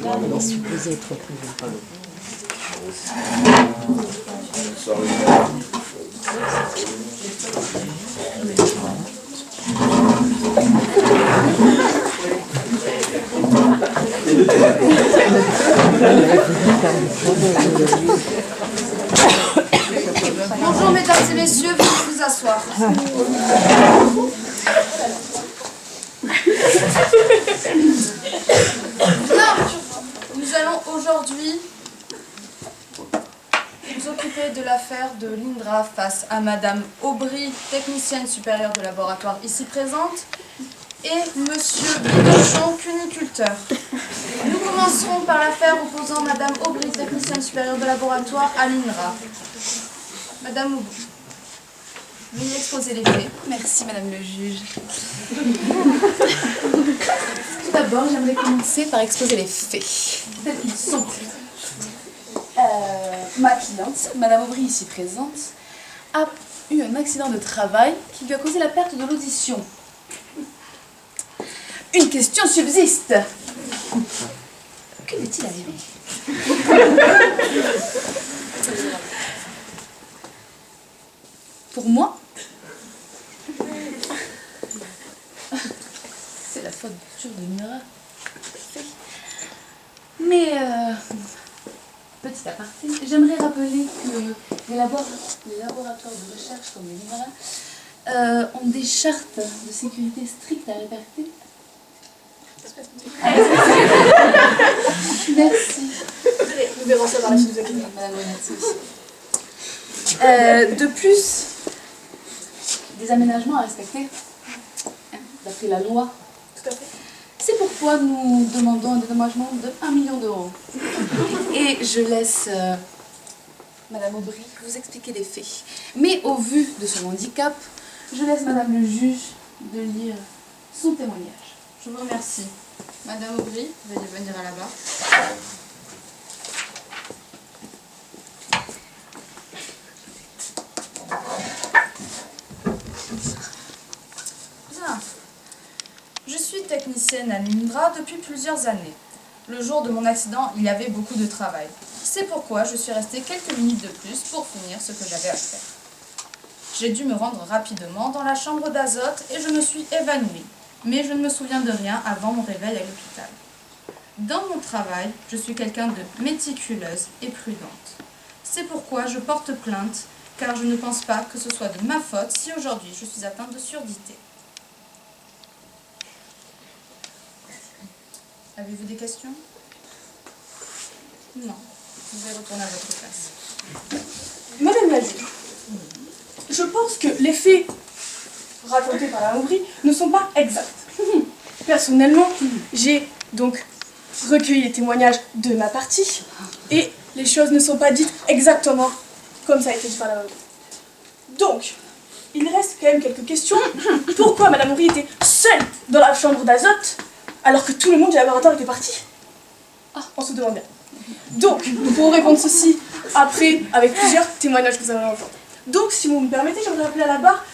Il est supposé être plus long. Bonjour mesdames et messieurs, veuillez vous asseoir. Nous allons aujourd'hui nous occuper de l'affaire de l'INDRA face à Madame Aubry, technicienne supérieure de laboratoire ici présente, et Monsieur Bidochon, cuniculteur. Nous commencerons par l'affaire opposant Madame Aubry, technicienne supérieure de laboratoire à l'INRA. Madame Aubry, veuillez exposer les faits. Merci Madame le juge. Tout d'abord, j'aimerais commencer par exposer les faits. Tels qu'ils sont. Ma cliente, Madame Aubry ici présente, a eu un accident de travail qui lui a causé la perte de l'audition. Une question subsiste. Que lui est-il arrivé? Pour moi, c'est la faute pure de Mira. Mais, petit aparté, j'aimerais rappeler que les laboratoires de recherche comme les Mira ont des chartes de sécurité strictes à respecter. Merci. Nous verrons ça dans la suite de la Madame Bonatti. De plus, des aménagements à respecter, d'après la loi. Tout à fait. C'est pourquoi nous demandons un dédommagement de 1 million d'euros. Et je laisse Madame Aubry vous expliquer les faits. Mais au vu de son handicap, je laisse Madame le juge de lire son témoignage. Je vous remercie. Madame Aubry, veuillez venir à la barre. Bien. Je suis technicienne à l'INDRA depuis plusieurs années. Le jour de mon accident, il y avait beaucoup de travail. C'est pourquoi je suis restée quelques minutes de plus pour finir ce que j'avais à faire. J'ai dû me rendre rapidement dans la chambre d'azote et je me suis évanouie. Mais je ne me souviens de rien avant mon réveil à l'hôpital. Dans mon travail, je suis quelqu'un de méticuleuse et prudente. C'est pourquoi je porte plainte, car je ne pense pas que ce soit de ma faute si aujourd'hui je suis atteinte de surdité. Avez-vous des questions? Non. Vous pouvez retourner à votre place. Madame la juge, je pense que les faits racontés par la Aubry ne sont pas exacts. Personnellement, j'ai donc recueilli les témoignages de ma partie et les choses ne sont pas dites exactement comme ça a été dit par la Aubry. Donc, il reste quand même quelques questions. Pourquoi Madame Aubry était seule dans la chambre d'azote alors que tout le monde du laboratoire était parti? On se demande bien. Donc, nous pourrons répondre ceci après avec plusieurs témoignages que nous allons entendre. Donc, si vous me permettez, j'aimerais appeler à la barre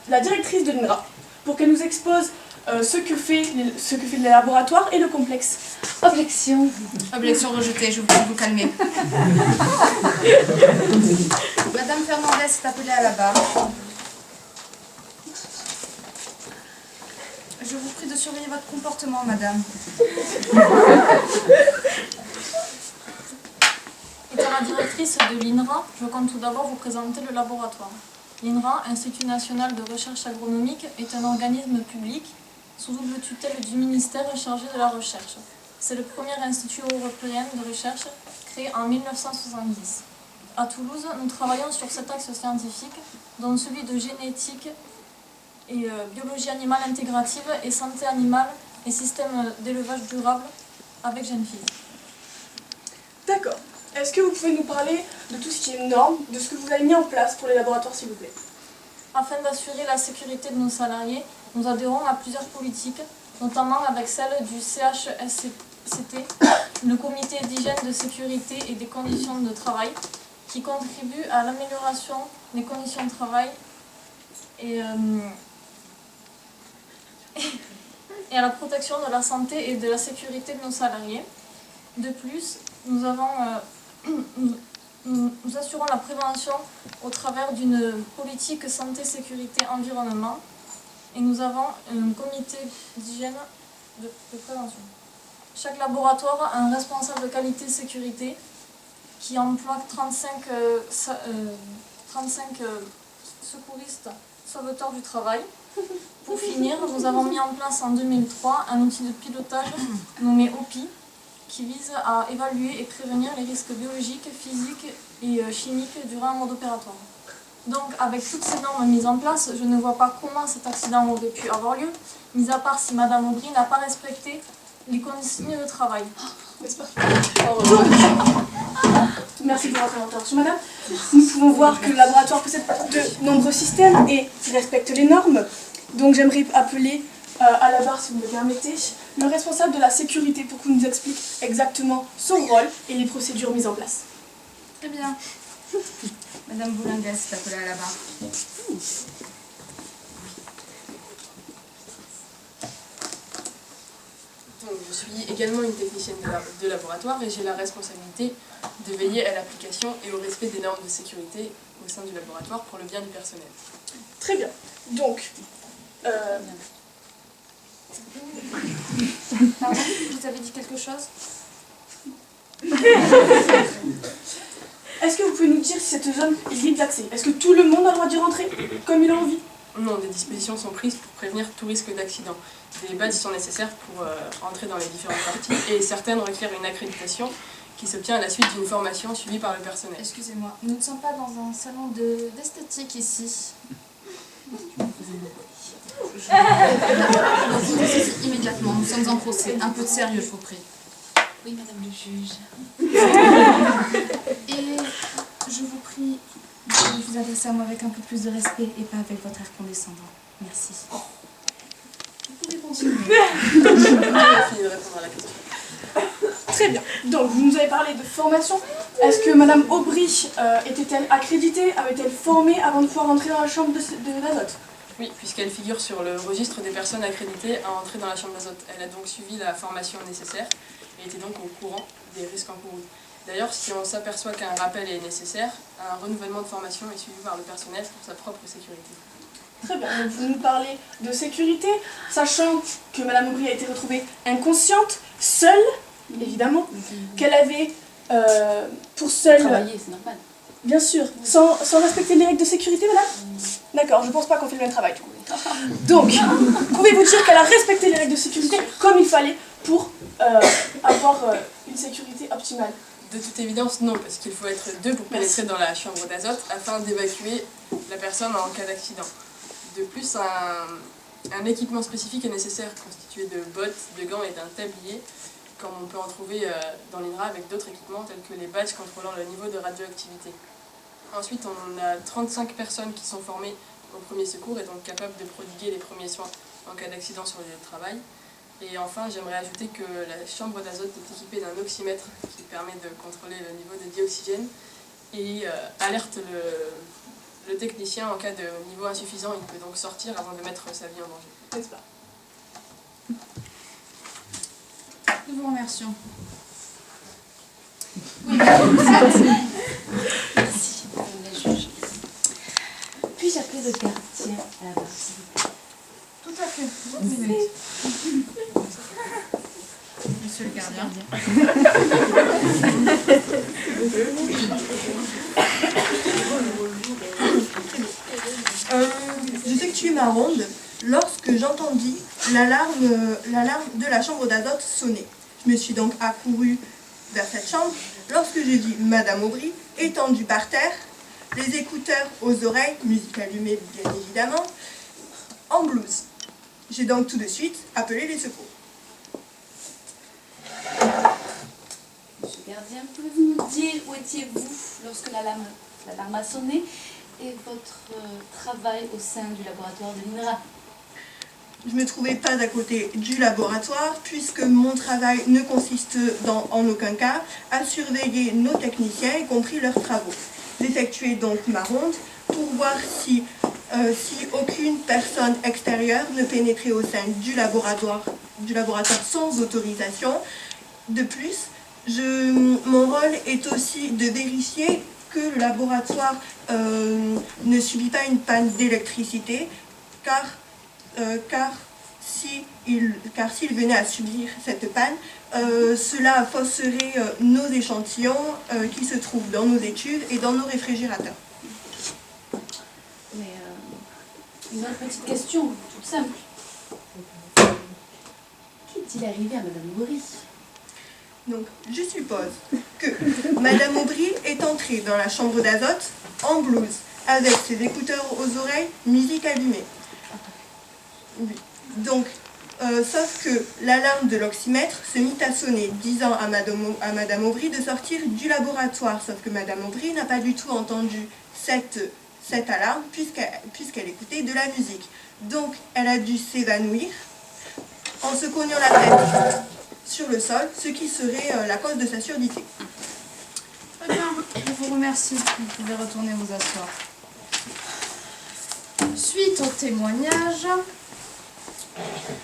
la directrice de l'INRA pour qu'elle nous expose ce que fait le laboratoire et le complexe. Objection. Objection rejetée, je vous prie de vous calmer. Madame Fernandez est appelée à la barre. Je vous prie de surveiller votre comportement, madame. Étant la directrice de l'INRA, je compte tout d'abord vous présenter le laboratoire. L'INRA, Institut national de recherche agronomique, est un organisme public sous double tutelle du ministère chargé de la recherche. C'est le premier institut européen de recherche créé en 1970. À Toulouse, nous travaillons sur 7 axes scientifiques, dont celui de génétique et biologie animale intégrative et santé animale et système d'élevage durable avec Genfis. D'accord. Est-ce que vous pouvez nous parler de tout ce qui est norme, de ce que vous avez mis en place pour les laboratoires, s'il vous plaît? Afin d'assurer la sécurité de nos salariés, nous adhérons à plusieurs politiques, notamment avec celle du CHSCT, le comité d'hygiène, de sécurité et des conditions de travail, qui contribue à l'amélioration des conditions de travail et à la protection de la santé et de la sécurité de nos salariés. De plus, nous assurons la prévention au travers d'une politique santé, sécurité, environnement et nous avons un comité d'hygiène de prévention. Chaque laboratoire a un responsable de qualité sécurité qui emploie 35 secouristes sauveteurs du travail. Pour finir, nous avons mis en place en 2003 un outil de pilotage nommé OPI qui vise à évaluer et prévenir les risques biologiques, physiques et chimiques durant un mode opératoire. Donc avec toutes ces normes mises en place, je ne vois pas comment cet accident aurait pu avoir lieu, mis à part si Madame Aubry n'a pas respecté les consignes de travail. N'est-ce pas? Merci pour votre intervention, madame. Nous pouvons voir que le laboratoire possède de nombreux systèmes et respecte les normes. Donc j'aimerais appeler à la barre, si vous me le permettez, le responsable de la sécurité pour qu'il nous explique exactement son rôle et les procédures mises en place. Très bien. Madame Boulingas est appelée à la barre. Donc, je suis également une technicienne de laboratoire et j'ai la responsabilité de veiller à l'application et au respect des normes de sécurité au sein du laboratoire pour le bien du personnel. Très bien. Donc, Pardon, vous avez dit quelque chose? est-ce que vous pouvez nous dire si cette zone est libre d'accès? Est-ce que tout le monde a le droit d'y rentrer comme il a envie? Non, des dispositions sont prises pour prévenir tout risque d'accident. Des badges sont nécessaires pour entrer dans les différentes parties et certaines requièrent une accréditation qui s'obtient à la suite d'une formation suivie par le personnel. Excusez-moi, nous ne sommes pas dans un salon d'esthétique ici. Immédiatement, nous sommes en procès. Un peu de sérieux, je vous prie. Oui, madame le juge. Et je vous prie de vous adresser à moi avec un peu plus de respect et pas avec votre air condescendant. Merci. Vous pouvez continuer. J'ai fini de répondre à la question. Très bien. Donc, vous nous avez parlé de formation. Est-ce que madame Aubry était-elle accréditée? Avait-elle formé avant de pouvoir entrer dans la chambre d'azote? Oui, puisqu'elle figure sur le registre des personnes accréditées à entrer dans la chambre d'azote. Elle a donc suivi la formation nécessaire et était donc au courant des risques encourus. D'ailleurs, si on s'aperçoit qu'un rappel est nécessaire, un renouvellement de formation est suivi par le personnel pour sa propre sécurité. Très bien. Donc, vous nous parlez de sécurité, sachant que madame Aubry a été retrouvée inconsciente, seule, évidemment, qu'elle avait pour seule... Travailler, c'est normal. Bien sûr, sans respecter les règles de sécurité, madame? D'accord, je pense pas qu'on fait le même travail, du coup. Donc, pouvez-vous dire qu'elle a respecté les règles de sécurité comme il fallait pour avoir une sécurité optimale? De toute évidence, non, parce qu'il faut être deux pour pénétrer dans la chambre d'azote afin d'évacuer la personne en cas d'accident. De plus, un équipement spécifique est nécessaire, constitué de bottes, de gants et d'un tablier, comme on peut en trouver dans l'INRA avec d'autres équipements tels que les badges contrôlant le niveau de radioactivité. Ensuite, on a 35 personnes qui sont formées au premier secours et donc capables de prodiguer les premiers soins en cas d'accident sur le lieu de travail. Et enfin, j'aimerais ajouter que la chambre d'azote est équipée d'un oxymètre qui permet de contrôler le niveau de dioxygène et alerte le technicien en cas de niveau insuffisant. Il peut donc sortir avant de mettre sa vie en danger. N'est-ce pas? Nous vous remercions. Merci, madame la juge. Puis-je appeler le gardien à la barre, s'il vous plaît? Tout à fait. Une minute. Monsieur le gardien. J'effectuais ma ronde lorsque j'entendis l'alarme de la chambre d'azote sonner. Je me suis donc accourue vers cette chambre lorsque j'ai vu Madame Aubry étendue par terre, les écouteurs aux oreilles, musique allumée bien évidemment, en blouse. J'ai donc tout de suite appelé les secours. Monsieur le gardien, pouvez-vous nous dire où étiez-vous lorsque l'alarme a sonné et votre travail au sein du laboratoire de l'INRA? Je ne me trouvais pas à côté du laboratoire puisque mon travail ne consiste en aucun cas à surveiller nos techniciens, y compris leurs travaux. J'effectuais donc ma ronde pour voir si aucune personne extérieure ne pénétrait au sein du laboratoire sans autorisation. De plus, Mon rôle est aussi de vérifier que le laboratoire ne subit pas une panne d'électricité, car s'il venait à subir cette panne, cela fausserait nos échantillons qui se trouvent dans nos études et dans nos réfrigérateurs. Mais une autre petite question, toute simple. Qu'est-il arrivé à Madame Aubry? Donc, je suppose que Madame Aubry est entrée dans la chambre d'azote en blouse, avec ses écouteurs aux oreilles, musique allumée. Oui. Donc, sauf que l'alarme de l'oxymètre se mit à sonner, disant à Madame Aubry de sortir du laboratoire. Sauf que Madame Aubry n'a pas du tout entendu cette alarme, puisqu'elle écoutait de la musique. Donc, elle a dû s'évanouir en se cognant la tête sur le sol, ce qui serait la cause de sa surdité. Très bien, je vous remercie. Vous pouvez retourner vous asseoir. Suite au témoignage,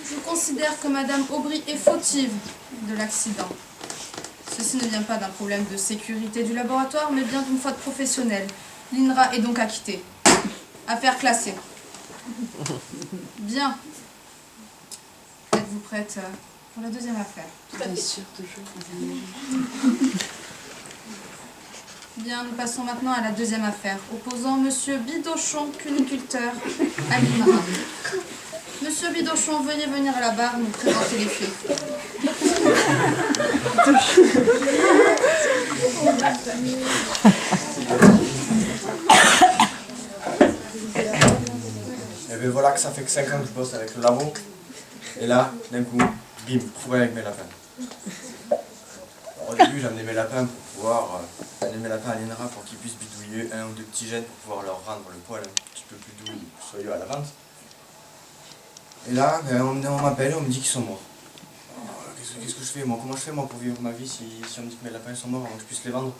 je considère que Madame Aubry est fautive de l'accident. Ceci ne vient pas d'un problème de sécurité du laboratoire, mais bien d'une faute professionnelle. L'INRA est donc acquittée. Affaire classée. Bien. Êtes-vous prête pour la deuxième affaire? Bien sûr, toujours. Bien, nous passons maintenant à la deuxième affaire, opposant Monsieur Bidochon, cuniculteur, à l'INRA. Monsieur Bidochon, veuillez venir à la barre nous présenter les faits. Et bien voilà que ça fait que 5 ans que je bosse avec le labo. Et là, d'un coup, bim, trouvé avec mes lapins. Alors, au début, j'amenais mes lapins pour pouvoir amener mes lapins à l'INRA pour qu'ils puissent bidouiller un ou deux petits gènes pour pouvoir leur rendre le poil un petit peu plus doux, soyeux à la vente. Et là, ben, on m'appelle et on me dit qu'ils sont morts. Qu'est-ce que je fais moi? Comment je fais moi pour vivre ma vie si on me dit que mes lapins sont morts avant que je puisse les vendre?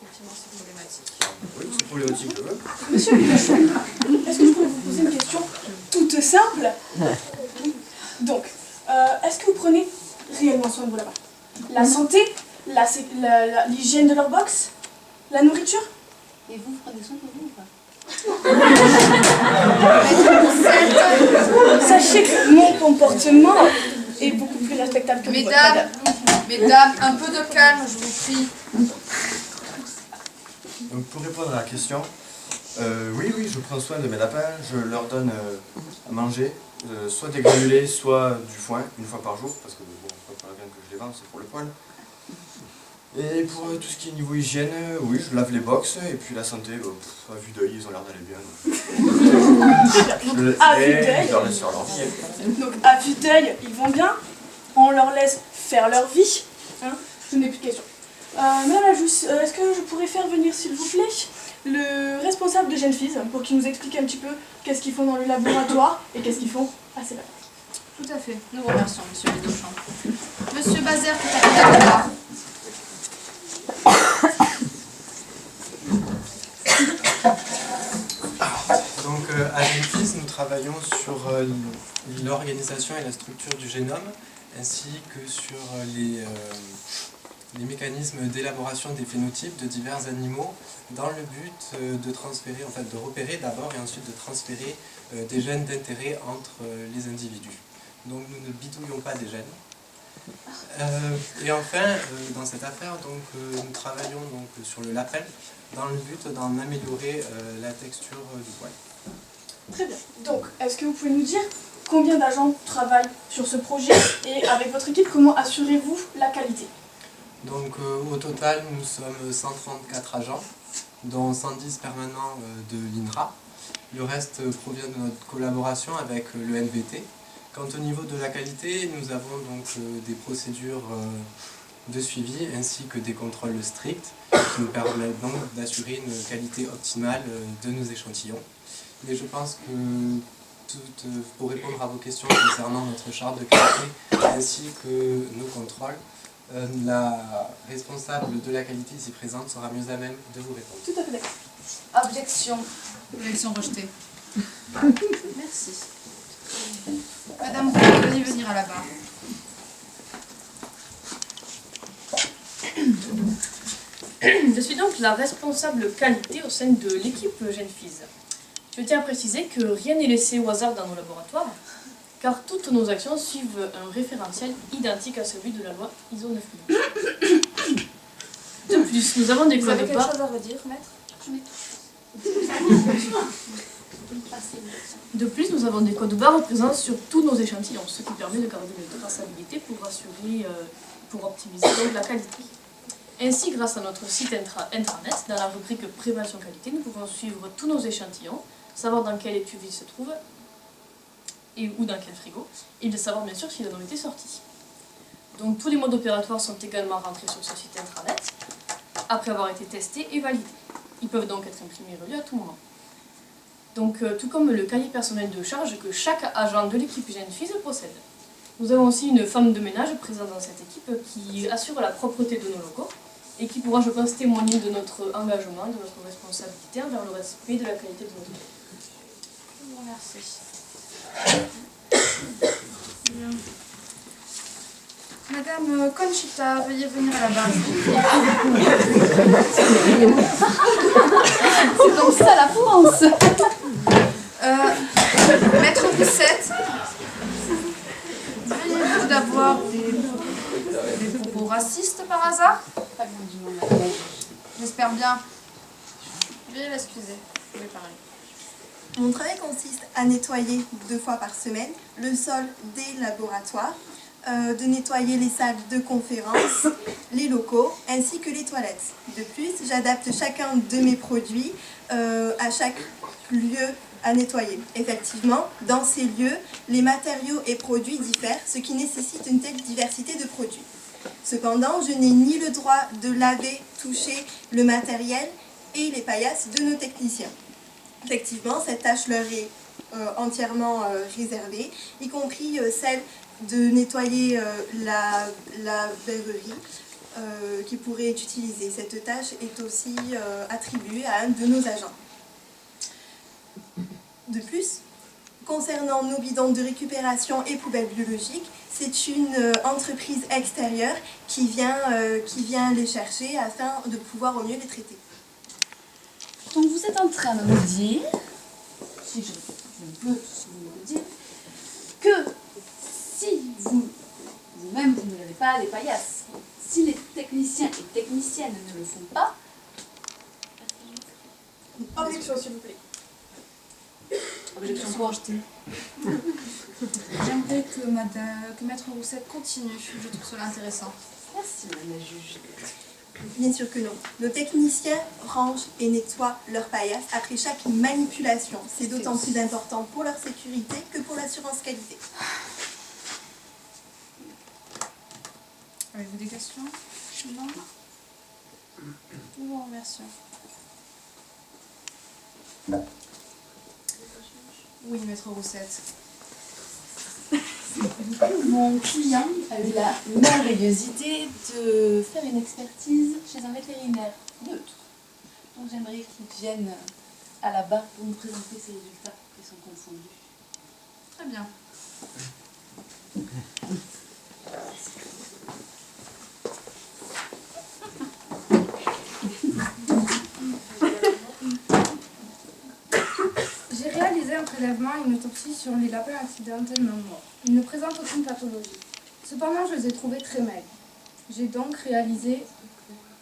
Effectivement, c'est problématique. Oui, c'est problématique, je veux. Monsieur Bidochon, est-ce que je pourrais vous poser une question toute simple? Donc, est-ce que vous prenez réellement soin de vos lapins? La santé, l'hygiène de leur box, la nourriture? Et vous prenez soin de vous ou pas? Sachez que mon comportement est beaucoup plus respectable que le vôtre, madame. Mesdames, un peu de calme, je vous prie. Donc pour répondre à la question, oui, je prends soin de mes lapins, je leur donne à manger, soit des granulés, soit du foin, une fois par jour, parce que bon, c'est pas la viande que je les vends, c'est pour le poil. Et pour tout ce qui est niveau hygiène, oui, je lave les box, et puis la santé, à vue d'œil, ils ont l'air d'aller bien. À vue d'œil. Je leur laisse faire leur vie. Donc, à vue d'œil, ils vont bien. On leur laisse faire leur vie. Hein, je n'ai plus de questions. Madame la Jousse, est-ce que je pourrais faire venir, s'il vous plaît, le responsable de Genfis pour qu'il nous explique un petit peu qu'est-ce qu'ils font dans le laboratoire et qu'est-ce qu'ils font à ces labos? Tout à fait. Nous remercions Monsieur Bidochon. Monsieur Bazère, tout à fait d'accord. Donc à Genfis, nous travaillons sur l'organisation et la structure du génome, ainsi que sur les mécanismes d'élaboration des phénotypes de divers animaux, dans le but de transférer, en fait de repérer d'abord et ensuite de transférer des gènes d'intérêt entre les individus. Donc nous ne bidouillons pas des gènes. Et enfin, dans cette affaire, donc, nous travaillons donc, sur le lapin dans le but d'en améliorer la texture du poil. Très bien. Donc, est-ce que vous pouvez nous dire combien d'agents travaillent sur ce projet et avec votre équipe, comment assurez-vous la qualité? Donc au total, nous sommes 134 agents, dont 110 permanents de l'INRA. Le reste provient de notre collaboration avec le NVT. Quant au niveau de la qualité, nous avons donc des procédures de suivi ainsi que des contrôles stricts qui nous permettent donc d'assurer une qualité optimale de nos échantillons. Mais je pense que pour répondre à vos questions concernant notre charte de qualité ainsi que nos contrôles, la responsable de la qualité ici présente sera mieux à même de vous répondre. Tout à fait d'accord. Objection. Objection rejetée. Merci. Madame, vous veuillez venir à la barre. Je suis donc la responsable qualité au sein de l'équipe Genfise. Je tiens à préciser que rien n'est laissé au hasard dans nos laboratoires, car toutes nos actions suivent un référentiel identique à celui de la loi ISO 9000. De plus, nous avons des Vous codes avez quelque barres. chose à redire, maître? De plus, nous avons des codes barres présents sur tous nos échantillons, ce qui permet de garder une traçabilité pour optimiser donc la qualité. Ainsi, grâce à notre site intranet, dans la rubrique prévention qualité, nous pouvons suivre tous nos échantillons, savoir dans quelle étuve ils se trouvent ou dans quel frigo, et de savoir bien sûr s'ils ont été sortis. Donc tous les modes opératoires sont également rentrés sur ce site intranet, après avoir été testés et validés. Ils peuvent donc être imprimés et relus à tout moment. Donc tout comme le cahier personnel de charge que chaque agent de l'équipe Genfise possède. Nous avons aussi une femme de ménage présente dans cette équipe qui assure la propreté de nos locaux et qui pourra, je pense, témoigner de notre engagement, de notre responsabilité envers le respect de la qualité de notre équipe. Je vous remercie. Madame Conchita, veuillez venir à la base. C'est comme ça la France. Maître Roussette, veuillez vous d'avoir des propos racistes par hasard? J'espère bien. Veuillez l'excuser, vous pouvez parler. Mon travail consiste à nettoyer 2 fois par semaine le sol des laboratoires, de nettoyer les salles de conférence, les locaux, ainsi que les toilettes. De plus, j'adapte chacun de mes produits à chaque lieu à nettoyer. Effectivement, dans ces lieux, les matériaux et produits diffèrent, ce qui nécessite une telle diversité de produits. Cependant, je n'ai ni le droit de laver, toucher le matériel et les paillasses de nos techniciens. Effectivement, cette tâche leur est entièrement réservée, y compris celle de nettoyer la verrerie qui pourrait être utilisée. Cette tâche est aussi attribuée à un de nos agents. De plus, concernant nos bidons de récupération et poubelles biologiques, c'est une entreprise extérieure qui vient les chercher afin de pouvoir au mieux les traiter. Donc vous êtes en train de me dire, si je peux me le dire, que si vous-même vous ne l'avez pas les paillasses, si les techniciens et techniciennes ne le font pas, Objection, s'il vous plaît. objection quoi? J'aimerais que Maître Roussette continue, je trouve cela intéressant. Merci madame la juge. Bien sûr que non. Nos techniciens rangent et nettoient leurs paillasses après chaque manipulation. C'est d'autant plus important pour leur sécurité que pour l'assurance qualité. Avez-vous des questions? Non? Nous vous remercions. Oui, Maître Roussette. Mon client a eu la merveilleuse idée de faire une expertise chez un vétérinaire neutre. Donc j'aimerais qu'il vienne à la barre pour nous présenter ses résultats qui sont confondus. Très bien. J'ai réalisé un prélèvement et une autopsie sur les lapins accidentellement morts. Ils ne présentent aucune pathologie. Cependant, je les ai trouvés très maigres. J'ai donc réalisé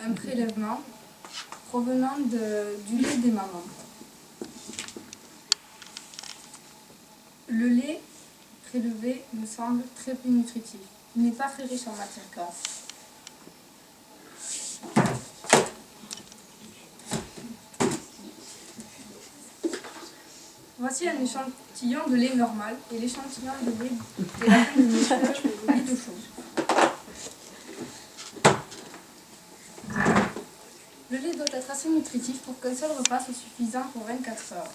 un prélèvement provenant du lait des mamans. Le lait prélevé me semble très peu nutritif. Il n'est pas très riche en matière grasse. Voici un échantillon de lait normal et l'échantillon de lait des lapins de monsieur et de choses. Le lait doit être assez nutritif pour qu'un seul repas soit suffisant pour 24 heures.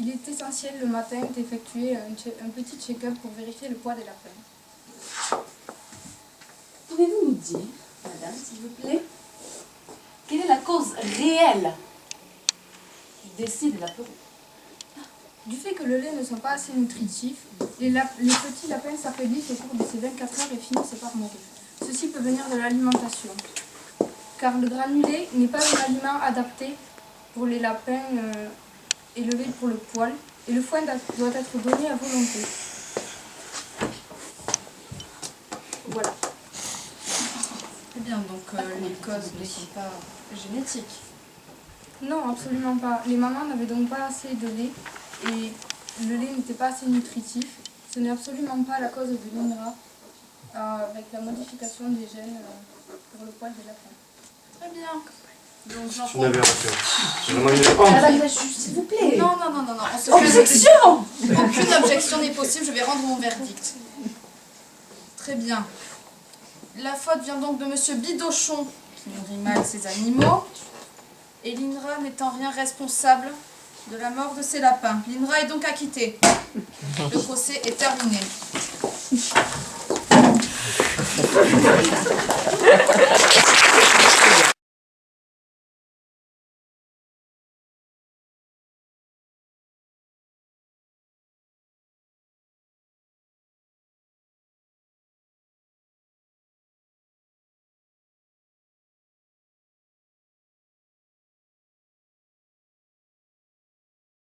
Il est essentiel le matin d'effectuer un petit check-up pour vérifier le poids des lapins. Pouvez-vous nous dire, madame, s'il vous plaît, quelle est la cause réelle du décès des lapins? Du fait que le lait ne soit pas assez nutritif, les petits lapins s'affaiblissent au cours de ces 24 heures et finissent par mourir. Ceci peut venir de l'alimentation, car le granulé n'est pas un aliment adapté pour les lapins élevés pour le poil, et le foin doit être donné à volonté. Voilà. Très bien, donc les causes ne sont pas génétiques. Non, absolument pas. Les mamans n'avaient donc pas assez de lait, et le lait n'était pas assez nutritif. Ce n'est absolument pas la cause de l'INRA, avec la modification des gènes pour le poil des lapins. Très bien. Donc j'en Je n'avais rien fait. J'ai vraiment eu honte. Madame la juge, s'il vous plaît. Non, on se Objection! Aucune objection n'est possible, je vais rendre mon verdict. Très bien. La faute vient donc de Monsieur Bidochon, qui nourrit mal ses animaux, et l'INRA n'étant rien responsable de la mort de ses lapins. L'INRA est donc acquittée. Le procès est terminé.